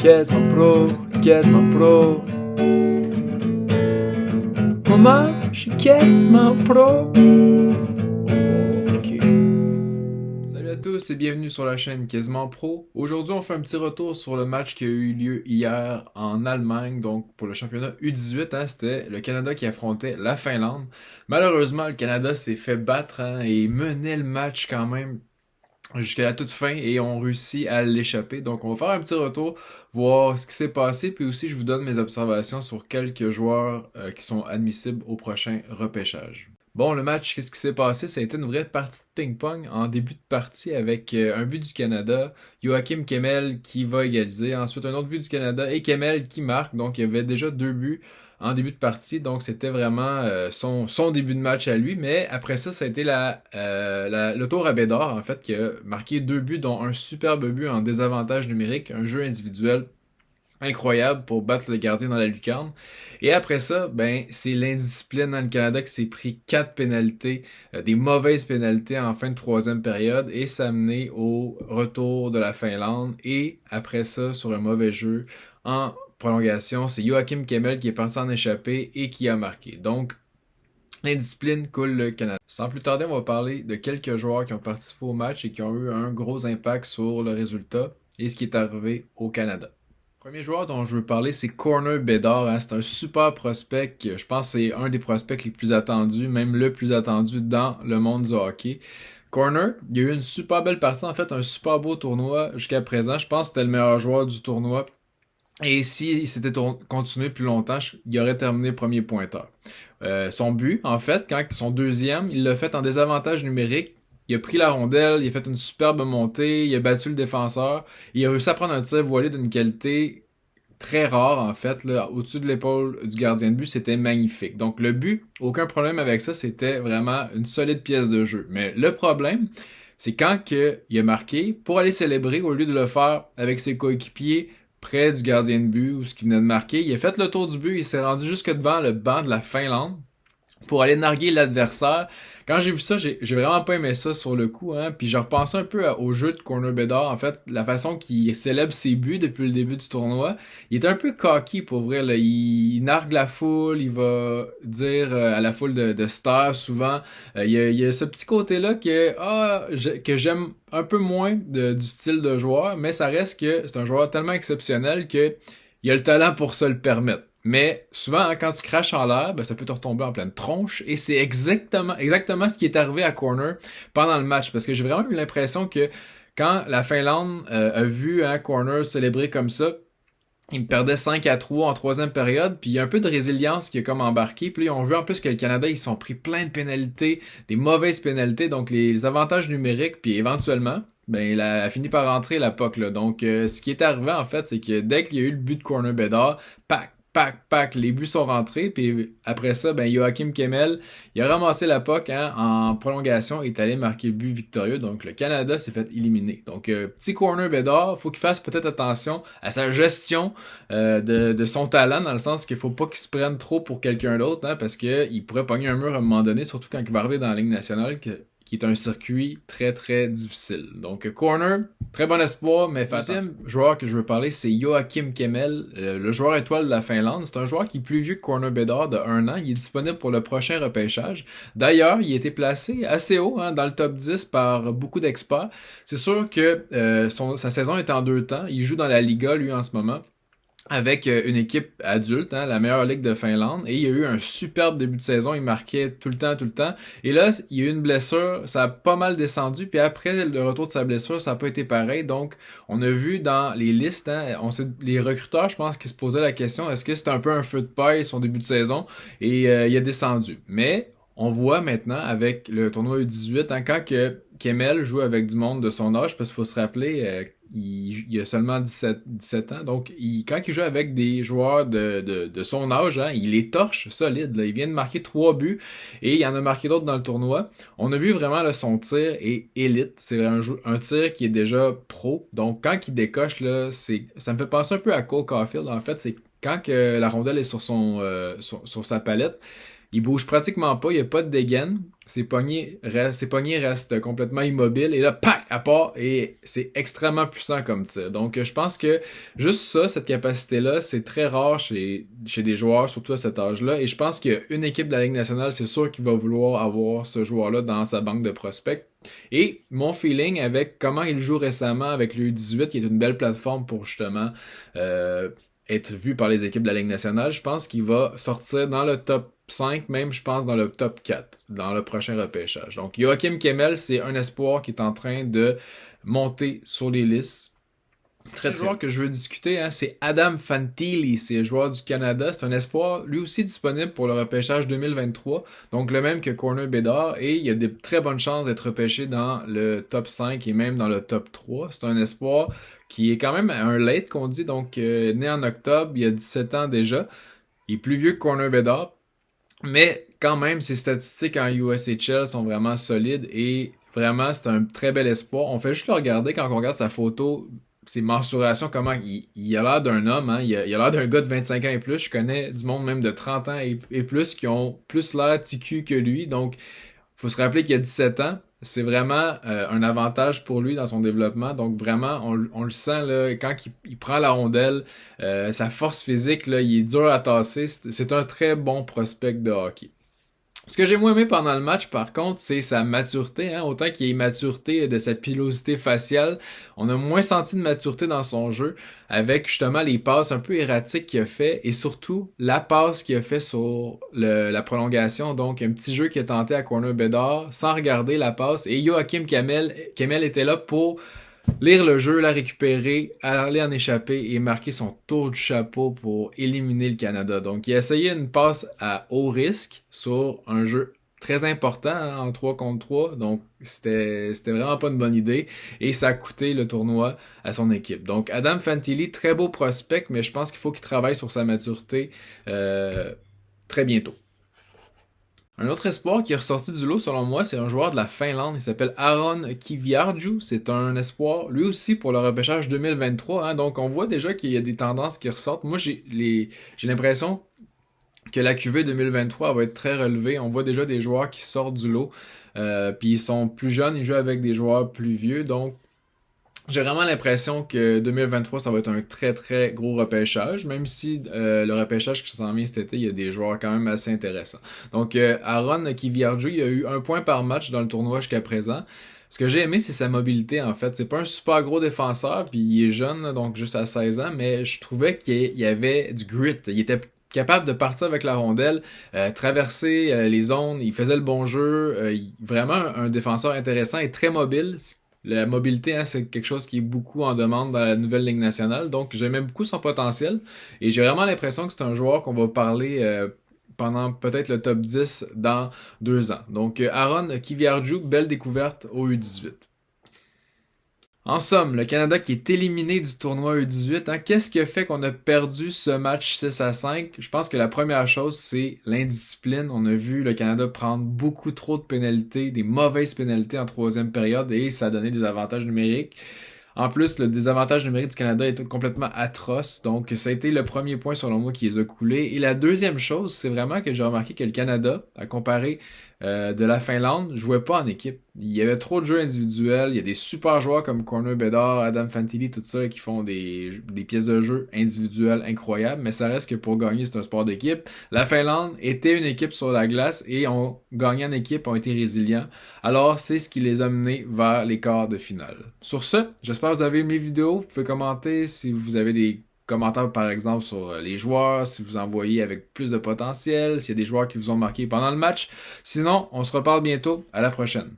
Quasiment pro, quasiment pro. Maman, je suis quasiment pro. Ok. Salut à tous et bienvenue sur la chaîne Quasiment Pro. Aujourd'hui, on fait un petit retour sur le match qui a eu lieu hier en Allemagne, donc pour le championnat U18. C'était le Canada qui affrontait la Finlande. Malheureusement, le Canada s'est fait battre et menait le match quand même jusqu'à la toute fin et on réussit à l'échapper. Donc on va faire un petit retour, voir ce qui s'est passé, puis aussi je vous donne mes observations sur quelques joueurs qui sont admissibles au prochain repêchage. Bon, le match, qu'est-ce qui s'est passé? Ça a été une vraie partie de ping-pong en début de partie avec un but du Canada, Joachim Kemmel qui va égaliser, ensuite un autre but du Canada et Kemmel qui marque. Donc il y avait déjà deux buts en début de partie, donc c'était vraiment son début de match à lui, mais après ça, ça a été le tour à Bédard, en fait, qui a marqué deux buts, dont un superbe but en désavantage numérique, un jeu individuel incroyable pour battre le gardien dans la lucarne. Et après ça, ben c'est l'indiscipline dans le Canada qui s'est pris quatre pénalités, des mauvaises pénalités en fin de troisième période, et ça a mené au retour de la Finlande. Et après ça, sur un mauvais jeu, en prolongation, c'est Joachim Kemmel qui est parti en échappée et qui a marqué. Donc, l'indiscipline coule le Canada. Sans plus tarder, on va parler de quelques joueurs qui ont participé au match et qui ont eu un gros impact sur le résultat et ce qui est arrivé au Canada. Le premier joueur dont je veux parler, c'est Connor Bedard. C'est un super prospect. Je pense que c'est un des prospects les plus attendus, même le plus attendu dans le monde du hockey. Corner, il y a eu une super belle partie, en fait, un super beau tournoi jusqu'à présent. Je pense que c'était le meilleur joueur du tournoi. Et s'il s'était continué plus longtemps, il aurait terminé premier pointeur. Son but, en fait, quand son deuxième, il l'a fait en désavantage numérique. Il a pris la rondelle, il a fait une superbe montée, il a battu le défenseur. Il a réussi à prendre un tir voilé d'une qualité très rare, en fait, là, au-dessus de l'épaule du gardien de but. C'était magnifique. Donc le but, aucun problème avec ça, c'était vraiment une solide pièce de jeu. Mais le problème, c'est quand il a marqué, pour aller célébrer, au lieu de le faire avec ses coéquipiers près du gardien de but ou ce qu'il venait de marquer, il a fait le tour du but, il s'est rendu jusque devant le banc de la Finlande pour aller narguer l'adversaire. Quand j'ai vu ça, j'ai vraiment pas aimé ça sur le coup, hein. Puis j'ai repensé un peu au jeu de Corner Bedard, en fait, la façon qu'il célèbre ses buts depuis le début du tournoi. Il est un peu cocky pour vrai, là. Il nargue la foule, il va dire à la foule de star souvent. Il y a ce petit côté-là que j'aime un peu moins du style de joueur, mais ça reste que c'est un joueur tellement exceptionnel que il a le talent pour se le permettre. Mais souvent, hein, quand tu craches en l'air, ben, ça peut te retomber en pleine tronche. Et c'est exactement ce qui est arrivé à Corner pendant le match. Parce que j'ai vraiment eu l'impression que quand la Finlande a vu Corner célébrer comme ça, il me perdait 5-3 en troisième période, puis il y a un peu de résilience qui a comme embarqué. Puis là, on veut en plus que le Canada, ils se sont pris plein de pénalités, des mauvaises pénalités, donc les avantages numériques, puis éventuellement, ben, il a fini par rentrer la POC, là. Donc, ce qui est arrivé, en fait, c'est que dès qu'il y a eu le but de Corner Bedard, pac, les buts sont rentrés, puis après ça, ben, Joachim Kemmel, il a ramassé la POC en prolongation et est allé marquer le but victorieux, donc le Canada s'est fait éliminer. Donc, petit Corner Bedard, faut qu'il fasse peut-être attention à sa gestion de son talent, dans le sens qu'il faut pas qu'il se prenne trop pour quelqu'un d'autre, hein, parce qu'il pourrait pogner un mur à un moment donné, surtout quand il va arriver dans la Ligue nationale, qui est un circuit très très difficile. Donc Corner, très bon espoir, mais le deuxième joueur que je veux parler, c'est Joachim Kemmel, le joueur étoile de la Finlande. C'est un joueur qui est plus vieux que Corner Bedard de 1 an. Il est disponible pour le prochain repêchage. D'ailleurs, il a été placé assez haut dans le top 10 par beaucoup d'experts. C'est sûr que sa saison est en deux temps. Il joue dans la Liga, lui, en ce moment, avec une équipe adulte, la meilleure ligue de Finlande, et il y a eu un superbe début de saison, il marquait tout le temps, et là, il y a eu une blessure, ça a pas mal descendu, puis après le retour de sa blessure, ça n'a pas été pareil, donc on a vu dans les listes, les recruteurs, je pense, qui se posaient la question, est-ce que c'était un peu un feu de paille son début de saison, et il a descendu, mais on voit maintenant avec le tournoi U18, quand Kemmel joue avec du monde de son âge, parce qu'il faut se rappeler, il a seulement 17 ans. Donc, quand il joue avec des joueurs de son âge, il les torche solide. Là. Il vient de marquer 3 buts et il en a marqué d'autres dans le tournoi. On a vu vraiment là, son tir est élite. C'est un tir qui est déjà pro. Donc, quand il décoche, là, ça me fait penser un peu à Cole Caulfield. En fait, c'est quand que la rondelle est sur sa palette. Il bouge pratiquement pas, il n'y a pas de dégaine. Ses poignets restent complètement immobiles. Et là, pac, à part, et c'est extrêmement puissant comme tir. Donc, je pense que juste ça, cette capacité-là, c'est très rare chez des joueurs, surtout à cet âge-là. Et je pense qu'une équipe de la Ligue nationale, c'est sûr qu'il va vouloir avoir ce joueur-là dans sa banque de prospects. Et mon feeling avec comment il joue récemment avec le U18, qui est une belle plateforme pour justement être vu par les équipes de la Ligue nationale, je pense qu'il va sortir dans le top 5, même je pense dans le top 4, dans le prochain repêchage. Donc Joachim Kemmel, c'est un espoir qui est en train de monter sur les listes. Très joueur que je veux discuter, hein, c'est Adam Fantilli, c'est un joueur du Canada, c'est un espoir, lui aussi disponible pour le repêchage 2023, donc le même que Corner Bedard, et il a de très bonnes chances d'être repêché dans le top 5 et même dans le top 3. C'est un espoir qui est quand même un late qu'on dit, donc né en octobre, il a 17 ans déjà, il est plus vieux que Corner Bedard, mais quand même ses statistiques en USHL sont vraiment solides et vraiment c'est un très bel espoir. On fait juste le regarder quand on regarde sa photo, ses mensurations, comment il a l'air d'un homme, hein. Il a l'air d'un gars de 25 ans et plus. Je connais du monde même de 30 ans et plus qui ont plus l'air TQ que lui. Donc, faut se rappeler qu'il a 17 ans. C'est vraiment un avantage pour lui dans son développement. Donc, vraiment, on le sent là, quand il prend la rondelle, sa force physique, là, il est dur à tasser. C'est un très bon prospect de hockey. Ce que j'ai moins aimé pendant le match, par contre, c'est sa maturité. Hein? Autant qu'il y ait maturité de sa pilosité faciale, on a moins senti de maturité dans son jeu avec justement les passes un peu erratiques qu'il a fait et surtout la passe qu'il a fait sur la prolongation. Donc, un petit jeu qu'il a tenté à Corner Bedard sans regarder la passe. Et Joachim Kemmel était là pour lire le jeu, la récupérer, aller en échapper et marquer son tour du chapeau pour éliminer le Canada. Donc, il a essayé une passe à haut risque sur un jeu très important hein, en 3 contre 3. Donc, c'était vraiment pas une bonne idée. Et ça a coûté le tournoi à son équipe. Donc, Adam Fantilli, très beau prospect, mais je pense qu'il faut qu'il travaille sur sa maturité très bientôt. Un autre espoir qui est ressorti du lot, selon moi, c'est un joueur de la Finlande. Il s'appelle Aron Kiviarju. C'est un espoir, lui aussi, pour le repêchage 2023. Hein. Donc, on voit déjà qu'il y a des tendances qui ressortent. Moi, j'ai l'impression que la QV 2023 va être très relevée. On voit déjà des joueurs qui sortent du lot. Puis ils sont plus jeunes, ils jouent avec des joueurs plus vieux. Donc, j'ai vraiment l'impression que 2023, ça va être un très très gros repêchage, même si le repêchage qui s'en vient cet été, il y a des joueurs quand même assez intéressants. Donc Aaron Kiviarju, il a eu 1 point par match dans le tournoi jusqu'à présent. Ce que j'ai aimé, c'est sa mobilité en fait. C'est pas un super gros défenseur, puis il est jeune, donc juste à 16 ans, mais je trouvais qu'il y avait du grit. Il était capable de partir avec la rondelle, traverser les zones, il faisait le bon jeu, vraiment un défenseur intéressant et très mobile. La mobilité, hein, c'est quelque chose qui est beaucoup en demande dans la nouvelle Ligue nationale. Donc, j'aimais beaucoup son potentiel. Et j'ai vraiment l'impression que c'est un joueur qu'on va parler pendant peut-être le top 10 dans 2 ans. Donc, Aaron Kiviarju, belle découverte au U18. En somme, le Canada qui est éliminé du tournoi U18, hein, qu'est-ce qui a fait qu'on a perdu ce match 6-5? Je pense que la première chose, c'est l'indiscipline. On a vu le Canada prendre beaucoup trop de pénalités, des mauvaises pénalités en troisième période et ça a donné des avantages numériques. En plus, le désavantage numérique du Canada est complètement atroce. Donc, ça a été le premier point, selon moi, qui les a coulés. Et la deuxième chose, c'est vraiment que j'ai remarqué que le Canada, à comparer de la Finlande, jouait pas en équipe. Il y avait trop de jeux individuels. Il y a des super joueurs comme Corner Bedard, Adam Fantilli, tout ça, qui font des pièces de jeu individuelles incroyables. Mais ça reste que pour gagner, c'est un sport d'équipe. La Finlande était une équipe sur la glace et ont gagné en équipe, ont été résilients. Alors, c'est ce qui les a menés vers les quarts de finale. Sur ce, j'espère que vous avez aimé la vidéo. Vous pouvez commenter si vous avez des commentaires, par exemple, sur les joueurs, si vous en voyez avec plus de potentiel, s'il y a des joueurs qui vous ont marqué pendant le match. Sinon, on se reparle bientôt. À la prochaine.